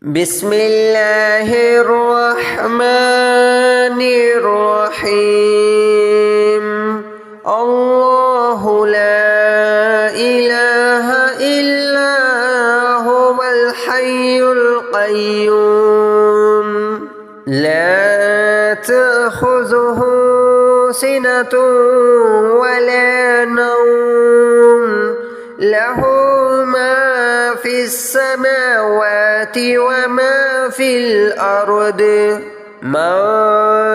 بسم الله الرحمن الرحيم الله لا إله إلا هو الحي القيوم لا تأخذه سنة ولا نوم له ما في السماوات وما في الأرض من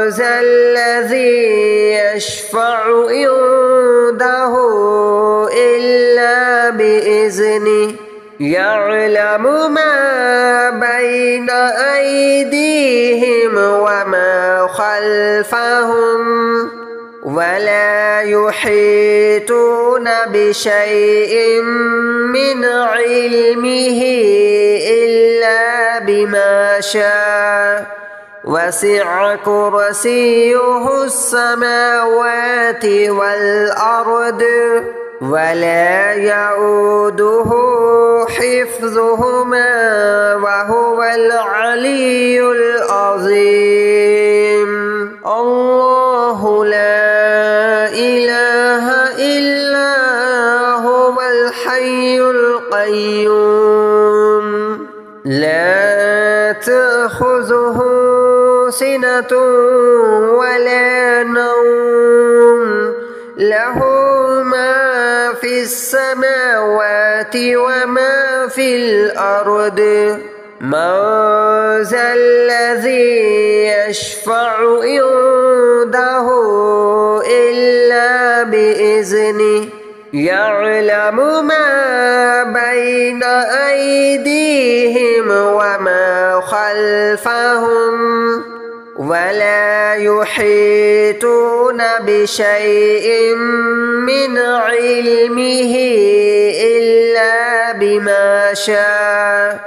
ذا الذي يشفع عنده إلا بإذنه يعلم ما بين أيديهم وما خلفهم ولا يحيطون بشيء من علمه إلا بما شاء وسع كرسيه السماوات والأرض ولا يؤوده حفظهما وهو العلي العظيم الله لا إله إلا هو الحي القيوم لا تأخذه سنة ولا نوم له ما في السماوات وما في الأرض من ذا الذي يشفع عنده إلا بإذنه يعلم ما بين أيديهم وما خلفهم ولا يحيطون بشيء من علمه إلا بما شاء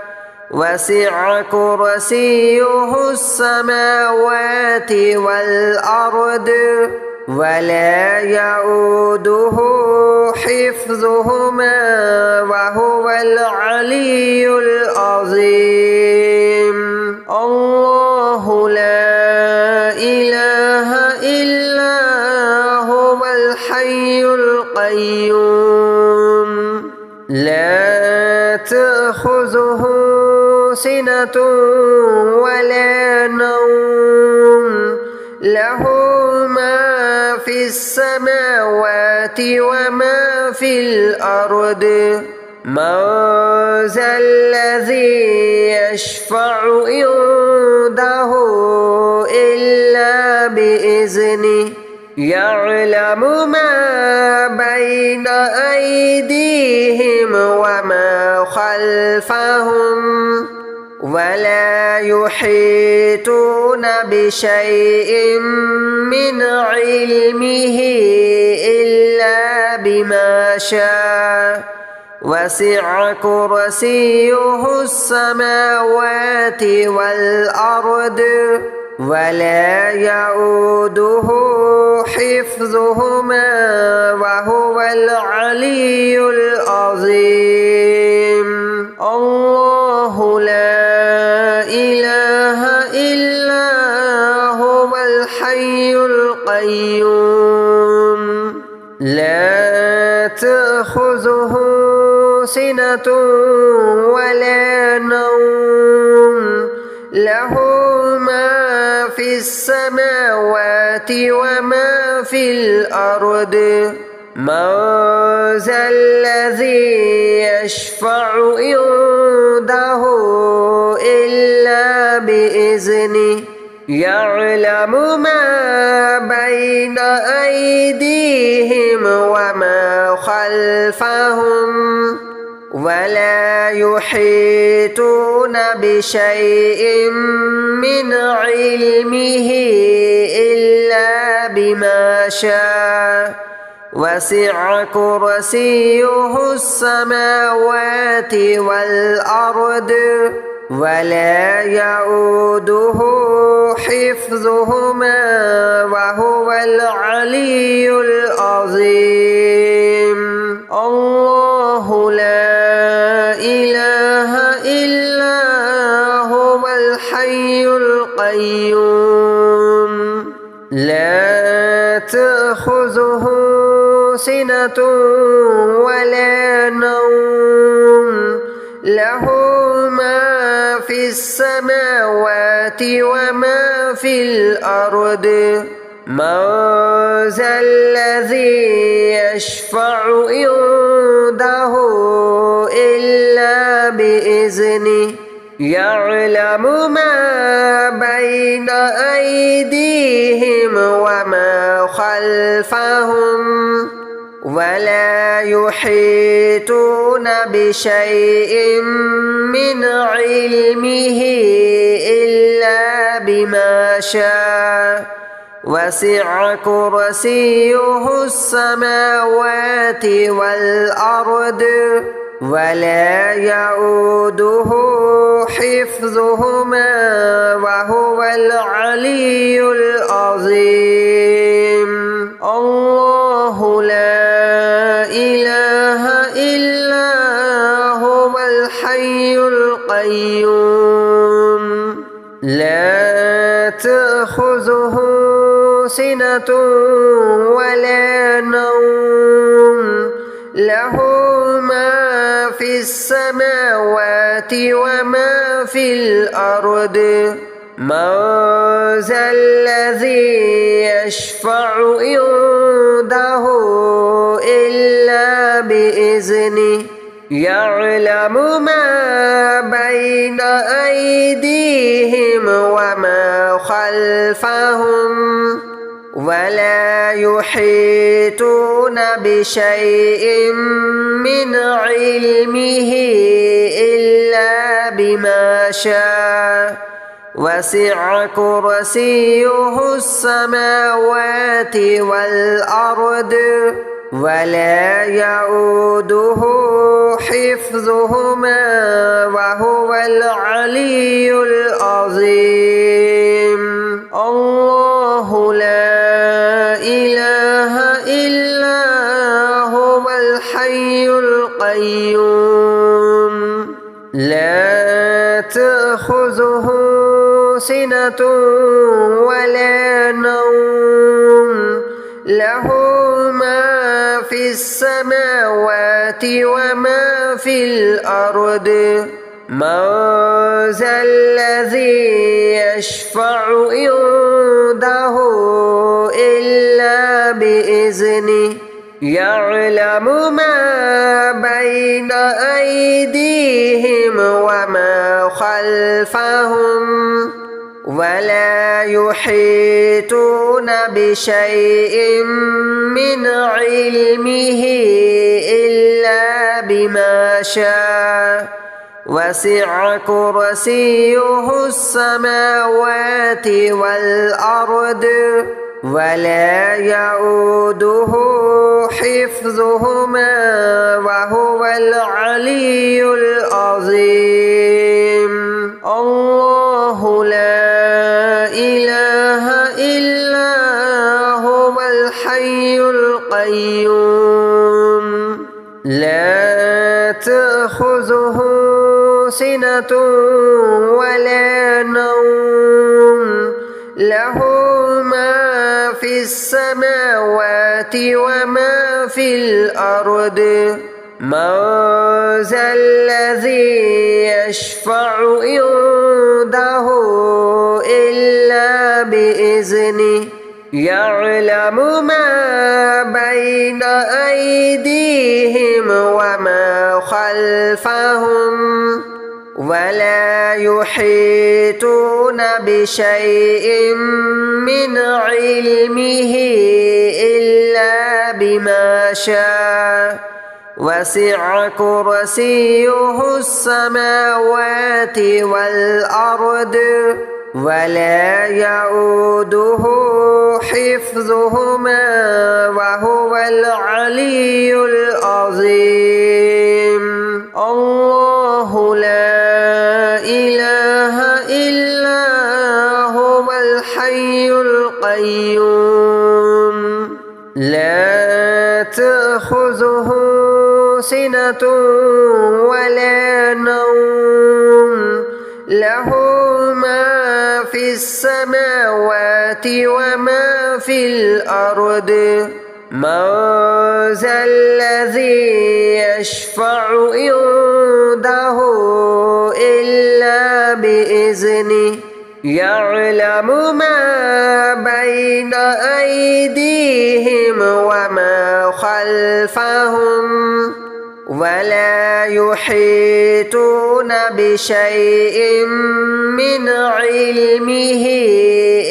وسع كرسيه السماوات والأرض ولا يؤوده حفظهما وهو العلي العظيم الله لا إله إلا هو الحي القيوم لا تأخذه سنة ولا نوم له ما في السماوات وما في الأرض من ذا الذي يشفع عنده إلا بإذنه يعلم ما بين أيديهم وما خلفهم ولا يحيطون بشيء من علمه إلا بما شاء وسع كرسيه السماوات والأرض ولا يؤوده حفظهما وهو العلي العظيم الله لا إله إلا هو الحي القيوم لا تأخذه سنة ولا نوم له ما في السماوات وما في الأرض من ذا الذي يشفع عنده إلا بإذنه يعلم ما بين أيديهم وما خلفهم ولا يحيطون بشيء من علمه إلا بما شاء وسع كرسيه السماوات والأرض ولا يؤوده حفظهما وهو العلي العظيم الله لا إله إلا هو القيوم لا تأخذه سنة ولا نوم له ما في السماوات وما في الأرض من ذا الذي يشفع عنده إلا بإذنه يعلم ما بين أيديهم وما خلفهم ولا يحيطون بشيء من علمه إلا بما شاء وسع كرسيه السماوات والأرض ولا يؤوده حفظهما وهو العلي العظيم الله لا إله إلا هو الحي القيوم لا تأخذه سنة ولا نوم له ما في السماوات وما في الأرض من ذا الذي يشفع عنده إلا بإذنه يعلم ما بين أيديهم وما خلفهم ولا يحيطون بشيء من علمه إلا بما شاء وسع كرسيه السماوات والأرض ولا يؤوده حفظهما وهو العلي العظيم الله لا إله إلا هو الحي القيوم لا تأخذه سنة ولا نوم له ما في السماوات وما في الأرض من ذا الذي يشفع عنده إلا بإذنه يعلم ما بين أيديهم وما خلفهم ولا يحيطون بشيء من علمه إلا بما شاء وسع كرسيه السماوات والأرض ولا يؤوده حفظهما وهو العلي العظيم الله لا إله إلا هو الحي القيوم لا تأخذه سنة ولا نوم له ما في السماوات وما في الأرض من ذا الذي يشفع عنده إلا بإذنه يعلم ما بين أيديهم وما خلفهم ولا يحيطون بشيء من علمه إلا بما شاء وسع كرسيه السماوات والأرض ولا يؤوده حفظهما وهو العلي العظيم الله لا إله إلا هو الحي القيوم لا تأخذه سنة ولا نوم له ما في في السماوات وما في الأرض من ذا الذي يشفع عنده إلا بإذنه يعلم ما بين أيديهم وما خلفهم ولا يحيطون بشيء من علمه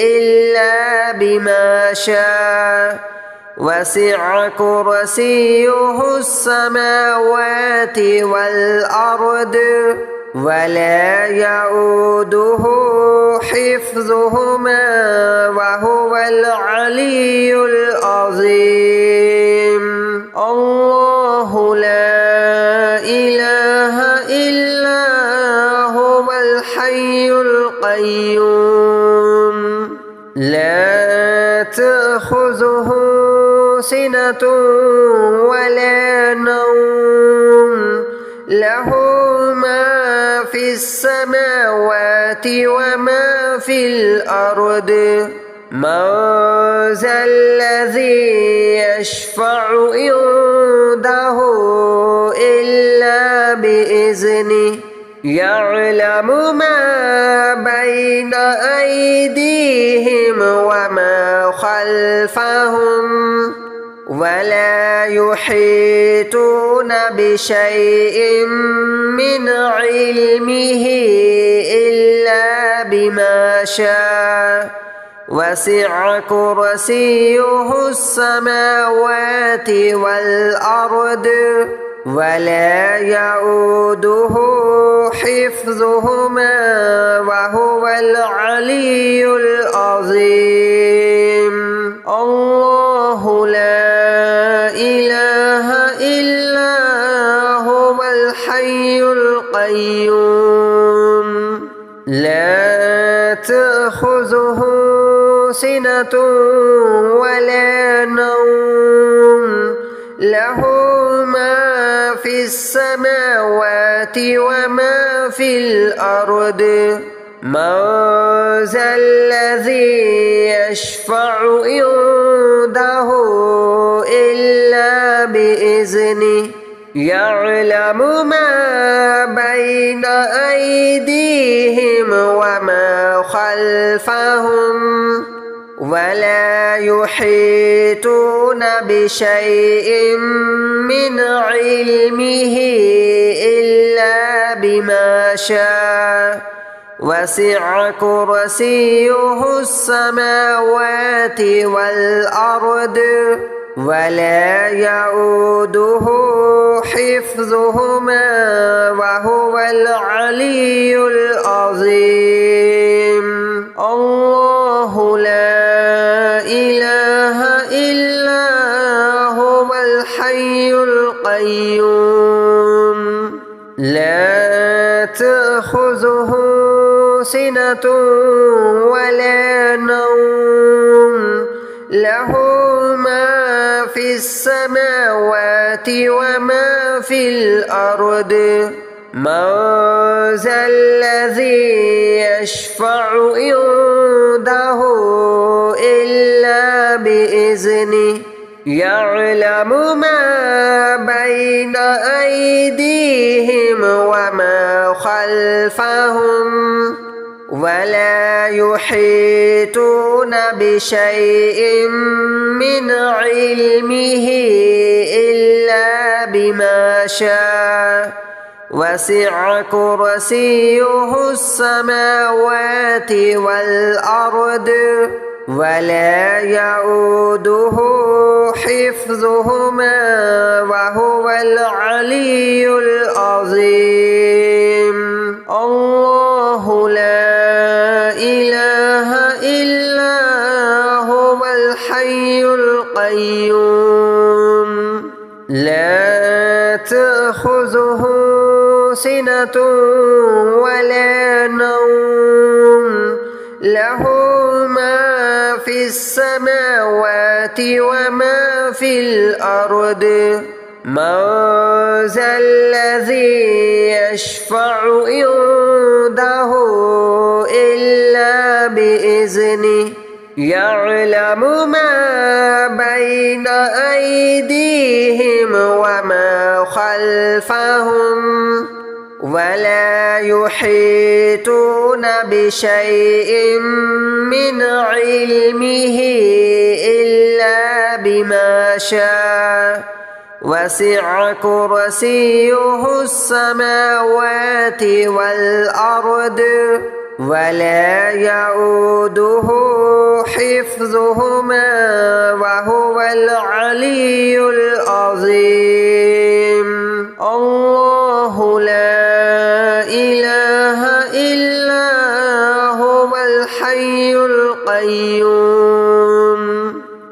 إلا بما شاء وسع كرسيه السماوات والأرض ولا يؤوده حفظهما وهو العلي العظيم الله لا إله إلا هو الحي القيوم لا تأخذه سنة ولا نوم له ما في السماوات وما في الأرض من ذا الذي يشفع عنده إلا بإذنه يعلم ما بين أيديهم وما خلفهم ولا يحيطون بشيء من علمه إلا بما شاء وسع كرسيه السماوات والأرض ولا يؤوده حفظهما وهو العلي العظيم الله لا إله إلا هو الحي القيوم لا تأخذه سنة ولا نوم له ما في السماوات وما في الأرض من ذا الذي يشفع عنده إلا بإذنه يعلم ما بين أيديهم وما خلفهم ولا يحيطون بشيء من علمه إلا بما شاء وسع كرسيه السماوات والأرض ولا يؤوده حفظهما وهو العلي العظيم الله لا إله إلا هو الحي القيوم لا تأخذه سنة ولا نوم له ما في السماوات وما في الأرض من ذا الذي يشفع عنده إلا بإذنه يعلم ما بين أيديهم وما خلفهم ولا يحيطون بشيء من علمه إلا بما شاء وسع كرسيه السماوات والأرض ولا يؤوده حفظهما وهو العلي العظيم الله لا إله إلا هو الحي القيوم لا تأخذه سنة ولا نوم له ما في السماوات وما في الأرض من ذا الذي يشفع عنده إلا بإذنه بإذنه يعلم ما بين أيديهم وما خلفهم ولا يحيطون بشيء من علمه إلا بما شاء وسع كرسيه السماوات والأرض ولا يؤوده حفظهما وهو العلي العظيم الله لا إله إلا هو الحي القيوم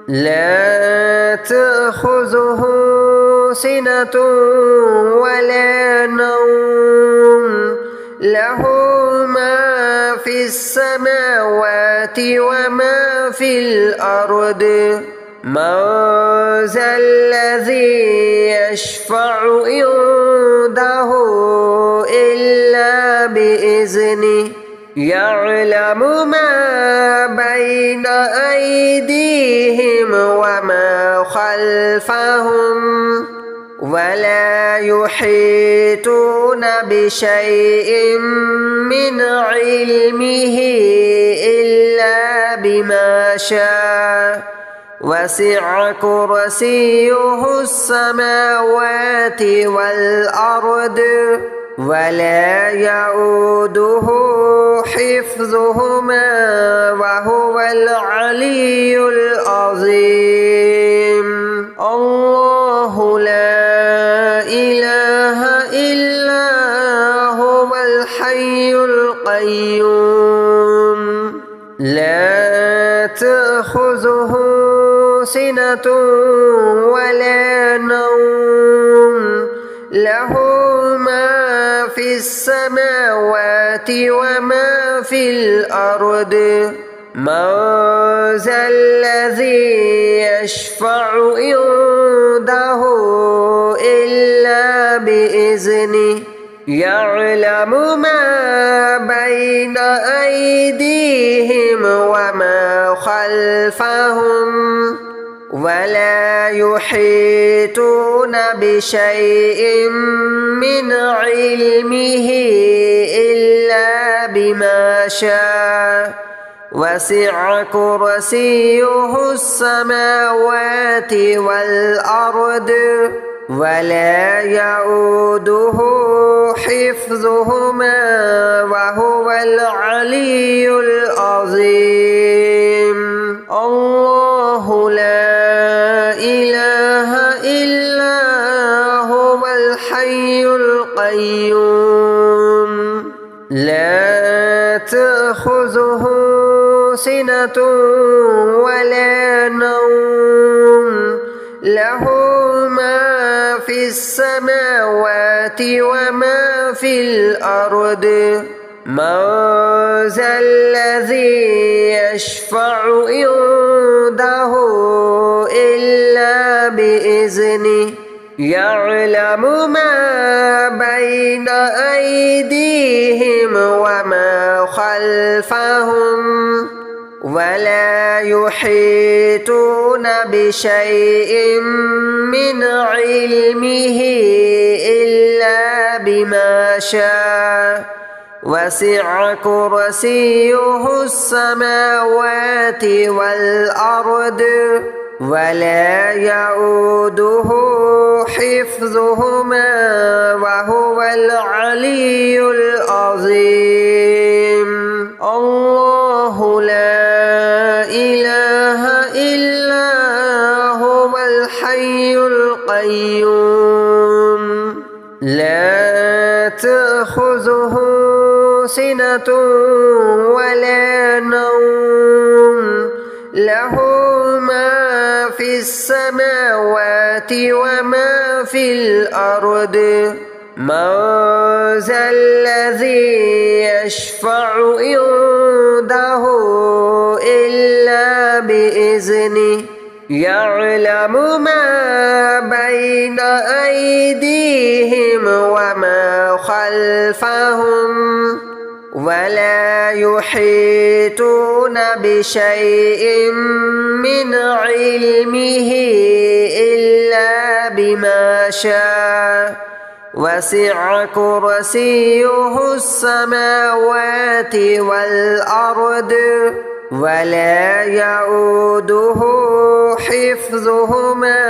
لا تأخذه سنة ولا نوم له ما في السماوات وما في الأرض من ذا الذي يشفع عنده إلا بإذنه يعلم ما بين أيديهم وما خلفهم ولا يحيطون بشيء من علمه إلا بما شاء وسع كرسيه السماوات والأرض ولا يؤوده حفظهما وهو العلي العظيم الله لا إله إلا هو الحي القيوم لا تأخذه سنة ولا نوم له ما في السماوات وما في الأرض من ذا الذي يشفع عنده إلا بإذنه يعلم ما بين أيديهم وما خلفهم ولا يحيطون بشيء من علمه إلا بما شاء وسع كرسيه السماوات والأرض ولا يؤوده حفظهما وهو العلي العظيم الله لا إله إلا هو الحي القيوم لا تأخذه سنة ولا نوم له ما في السماوات وما في الأرض من ذا الذي يشفع عنده إلا بإذنه يعلم ما بين أيديهم وما خلفهم ولا يحيطون بشيء من علمه إلا بما شاء وسع كرسيه السماوات والأرض ولا يؤوده حفظهما وهو العلي العظيم الله لا إله إلا هو الحي القيوم لا تأخذه سنة ولا نوم له ما في السماوات وما في الأرض من ذا الذي يشفع عنده إلا بإذنه يعلم ما بين أيديهم وما خلفهم ولا يحيطون بشيء من علمه إلا بما شاء وسع كرسيه السماوات والأرض ولا يؤوده حفظهما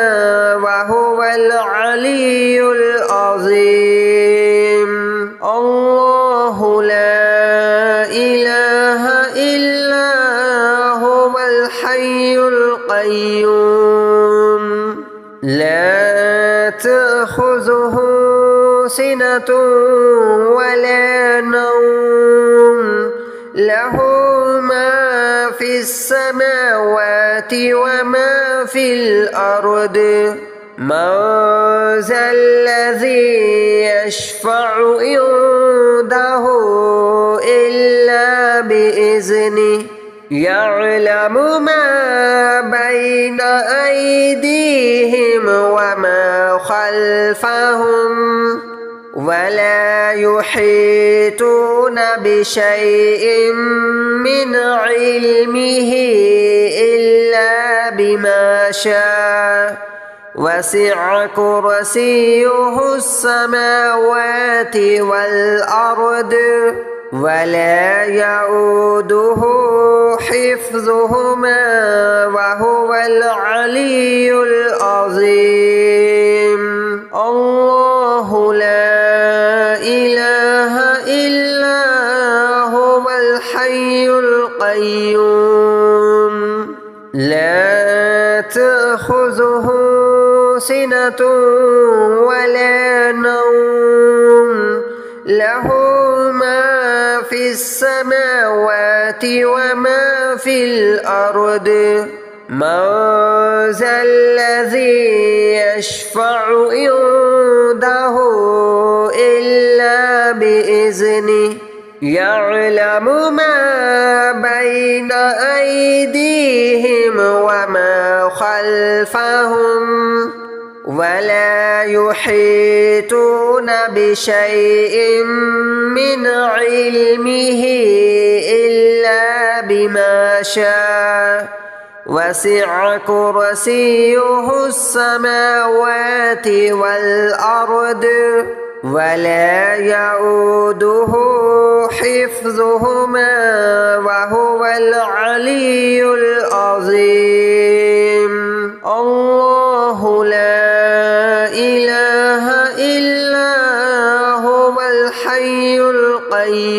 وهو العلي العظيم. الله لا إله إلا هو الحي القيوم لا تأخذه سنة ولا نوم له ما في السماوات وما في الأرض من ذا الذي يشفع عنده إلا بإذنه يعلم ما بين أيديهم وما خلفهم ولا يحيطون بشيء من علمه إلا بما شاء وسع كرسيه السماوات والأرض ولا يؤوده حفظهما وهو العلي العظيم. الله لا إله إلا هو الحي القيوم لا تأخذه سنة ولا نوم له ما في السماوات وما في الأرض من ذا الذي يشفع عنده إلا بإذنه يعلم ما بين أيديهم وما خلفهم ولا يحيطون بشيء من علمه إلا بما شاء وسع كرسيه السماوات والأرض ولا يؤوده حفظهما وهو العلي العظيم. الله لا إله إلا هو الحي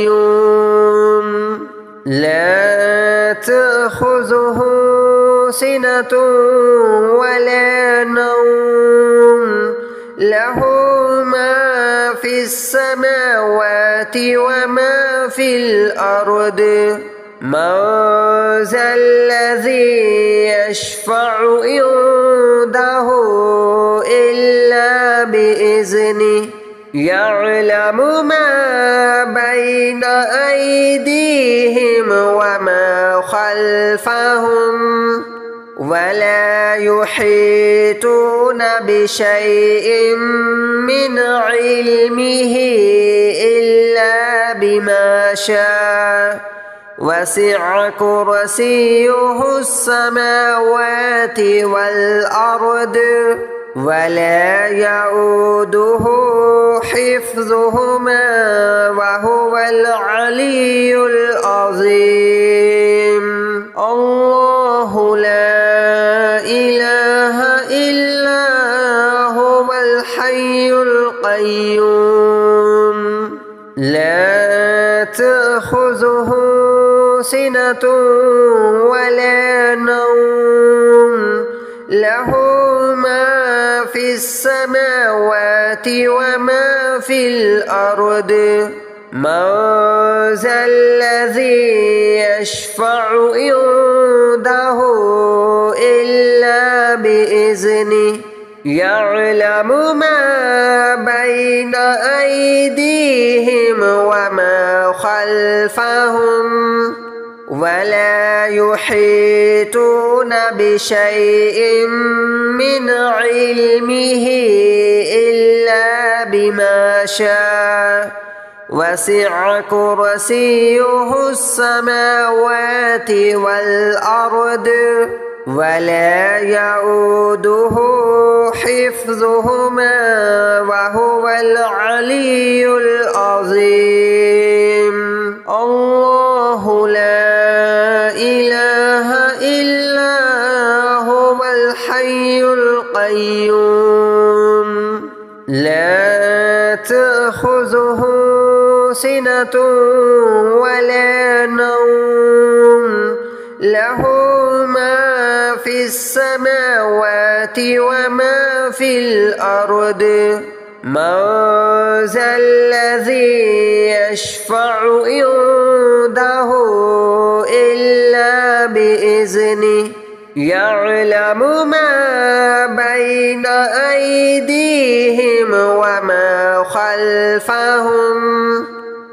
القيوم لا تأخذه سنة ولا نوم له ما في السماوات وما في الأرض من ذا الذي يشفع عنده إلا بإذنه يعلم ما بين أيديهم وما خلفهم ولا يحيطون بشيء من علمه إلا بما شاء وسع كرسيه السماوات والأرض ولا يؤوده حفظهما وهو العلي العظيم. الله لا إله إلا هو الحي القيوم لا تأخذه سنة ولا نوم له ما في السماوات وما في الأرض من ذا الذي يشفع عنده إلا بإذنه يعلم ما بين أيديهم وما خلفهم ولا يحيطون بشيء من علمه إلا بما شاء وسع كرسيه السماوات والأرض ولا يؤوده حفظهما وهو العلي العظيم. الله لا إله إلا هو الحي القيوم لا تأخذه سنة ولا نوم له ما في السماوات وما في الأرض من ذا الذي يشفع عنده إلا بإذنه يعلم ما بين أيديهم وما خلفهم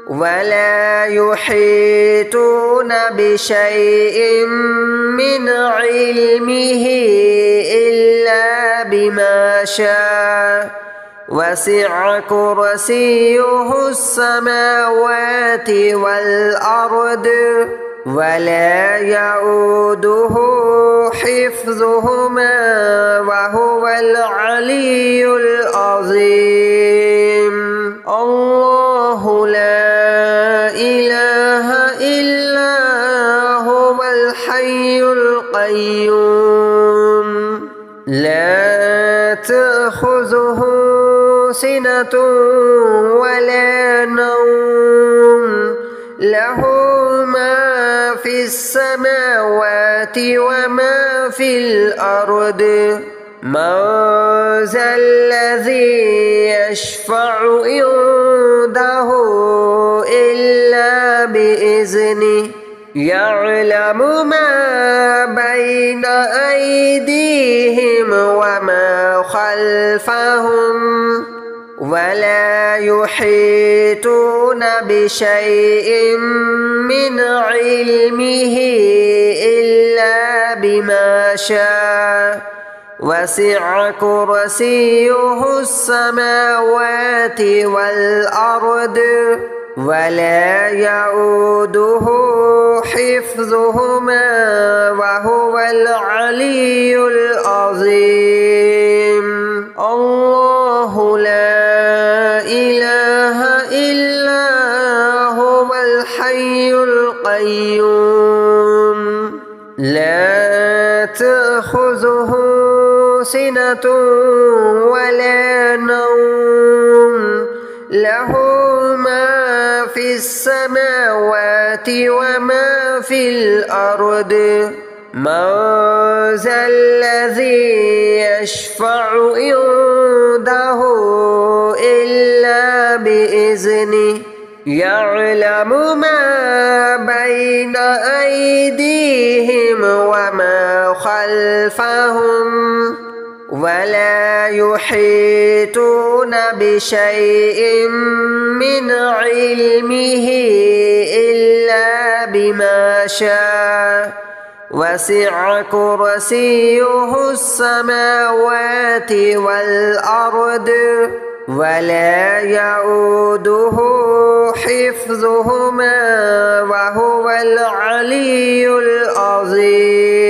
ولا يحيطون بشيء من علمه إلا بما شاء وسع كرسيه السماوات والأرض ولا يؤوده حفظهما وهو العلي العظيم. الله لا إله إلا هو الحي القيوم لا تأخذه سنة ولا نوم له ما في السماوات وما في الأرض من ذا الذي يشفع عنده إلا بإذنه يعلم ما بين أيديهم وما خلفهم ولا يحيطون بشيء من علمه إلا بما شاء وسع كرسيه السماوات والأرض ولا يؤوده حفظهما وهو العلي العظيم. الله لا إله إلا هو الحي القيوم لا تأخذه سنة ولا نوم له ما في السماوات وما في الأرض من ذا الذي يشفع عنده إلا بإذنه يعلم ما بين أيديهم وما خلفهم ولا يحيطون بشيء من علمه إلا بما شاء وسع كرسيه السماوات والأرض ولا يؤوده حفظهما وهو العلي العظيم.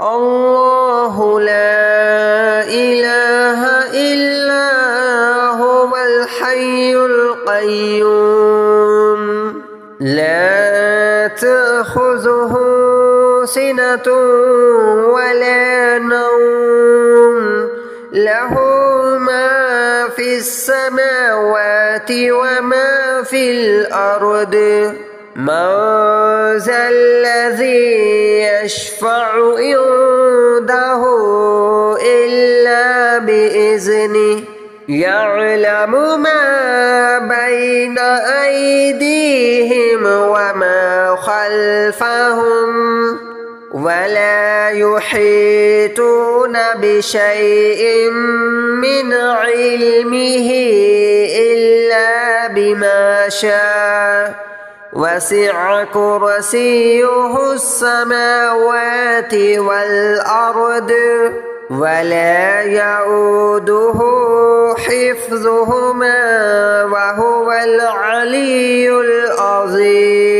الله لا إله إلا هو الحي القيوم لا تأخذه سنة ولا نوم له ما في السماوات وما في الأرض من ذا الذي يشفع عنده إلا بإذنه يعلم ما بين أيديهم وما خلفهم ولا يحيطون بشيء من علمه إلا بما شاء وسع كرسيه السماوات والأرض ولا يؤوده حفظهما وهو العلي العظيم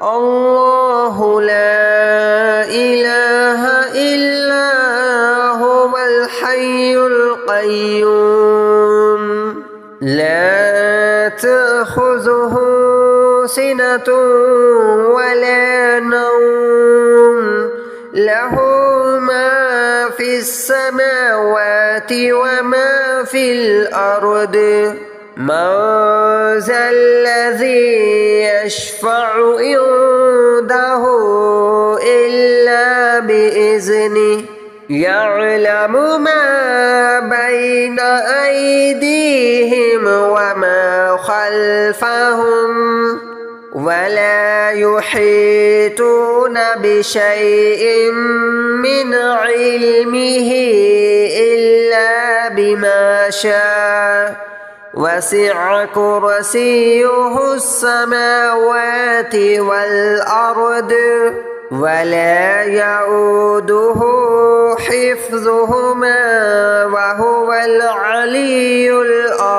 الله لا إله إلا هو الحي القيوم لا تأخذه سنة ولا نوم له ما في السماوات وما في الأرض من ذا الذي يشفع عنده إلا بإذنه يعلم ما بين أيديهم وما خلفهم ولا يحيطون بشيء من علمه إلا بما شاء وسع كرسيه السماوات والأرض ولا يؤوده حفظهما وهو العلي العظيم